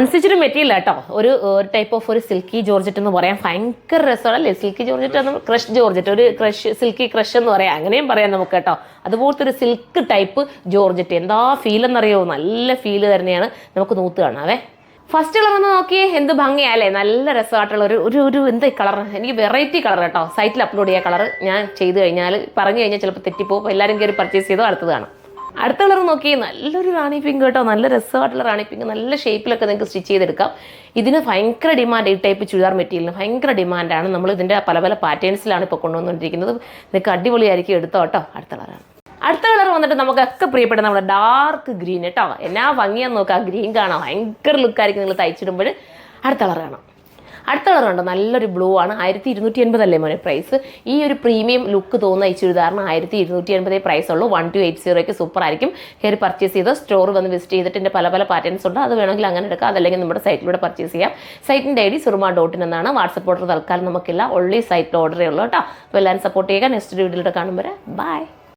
Unstitched material കേട്ടോ, ഒരു type of ഒരു സിൽക്കി ജോർജറ്റ് എന്ന് പറയാം. ഭയങ്കര രസമാണ് അല്ലേ സിൽക്കി ജോർജറ്റ് എന്ന്, ക്രഷ് ജോർജറ്റ്, ഒരു ക്രഷ് സിൽക്കി ക്രഷ് എന്ന് പറയാം, അങ്ങനെയും പറയാം നമുക്ക് കേട്ടോ. അതുപോലത്തെ ഒരു സിൽക്ക് ടൈപ്പ് ജോർജറ്റ്, എന്താ ഫീൽ എന്നറിയോ, നല്ല ഫീല് തന്നെയാണ്. നമുക്ക് നൂത്ത് കാണാവേ. ഫസ്റ്റ് കളർ ഒന്ന് നോക്കിയേ, എന്ത് ഭംഗിയല്ലേ, നല്ല രസമായിട്ടുള്ള ഒരു എന്താ കളർ, എനിക്ക് വെറൈറ്റി കളർ കേട്ടോ. സൈറ്റിൽ അപ്ലോഡ് ചെയ്യുക കളർ ഞാൻ ചെയ്ത് കഴിഞ്ഞാൽ പറഞ്ഞു കഴിഞ്ഞാൽ ചിലപ്പോൾ തെറ്റിപ്പോകും. എല്ലാവരും കയറി പർച്ചേസ് ചെയ്തോ, അടുത്തതാണ്. അടുത്ത കളർ നോക്കി, നല്ലൊരു റാണി പിങ്ക് കേട്ടോ, നല്ല രസമായിട്ടുള്ള റാണി പിങ്ക്, നല്ല ഷേപ്പിലൊക്കെ നിങ്ങൾക്ക് സ്റ്റിച്ച് ചെയ്തെടുക്കാം. ഇതിന് ഭയങ്കര ഡിമാൻഡ്, ഈ ടൈപ്പ് ചുരിദാർ മെറ്റീരിയലിന് ഭയങ്കര ഡിമാൻഡാണ്. നമ്മൾ ഇതിൻ്റെ പല പല പാറ്റേൺസിലാണ് ഇപ്പോൾ കൊണ്ടുവന്നുകൊണ്ടിരിക്കുന്നത്. നിങ്ങൾക്ക് അടിപൊളിയായിരിക്കും, എടുത്തോ കേട്ടോ. അടുത്ത കളറാണ്. അടുത്ത കളർ വന്നിട്ട് നമുക്കൊക്കെ പ്രിയപ്പെട്ട നമ്മുടെ ഡാർക്ക് ഗ്രീൻ കേട്ടോ. എന്നാ ഭംഗിയാന്ന് നോക്കാം, ഗ്രീൻ കാണാം, ഭയങ്കര ലുക്കായിരിക്കും നിങ്ങൾ തയ്ച്ചിടുമ്പോൾ. അടുത്ത കളർ കാണാം. അടുത്ത കളർ കണ്ടോ, നല്ലൊരു ബ്ലൂ ആണ്. 1280 അല്ലേ മോനെ പ്രൈസ്. ഈ ഒരു പ്രീമിയം ലുക്ക് തോന്നുന്ന ഈ ചുരിദാറിന് 1280 പ്രൈസ് ഉള്ളൂ. 1280 സൂപ്പർ ആയിരിക്കും. കയറി പർച്ചേസ് ചെയ്ത് സ്റ്റോർ വന്ന് വിസിറ്റ് ചെയ്തിട്ട് എൻ്റെ പല പല പാറ്റേൺസ് ഉണ്ട്, അത് വേണമെങ്കിൽ അങ്ങനെ എടുക്കാം, അതല്ലെങ്കിൽ നമ്മുടെ സൈറ്റിലൂടെ പർച്ചേസ് ചെയ്യാം. സൈറ്റിൻ്റെ ഐഡി surma.in എന്നാണ്. വാട്സപ്പ് ഓർഡർ തൽക്കാലം നമുക്കില്ല, ഓൺലി സൈറ്റിൽ ഓർഡറേ ഉള്ളൂ കേട്ടോ. അപ്പോൾ എല്ലാവരും സപ്പോർട്ട് ചെയ്യുക. നെക്സ്റ്റ് വീഡിയോയിലൂടെ കാണുമ്പോൾ ബൈ.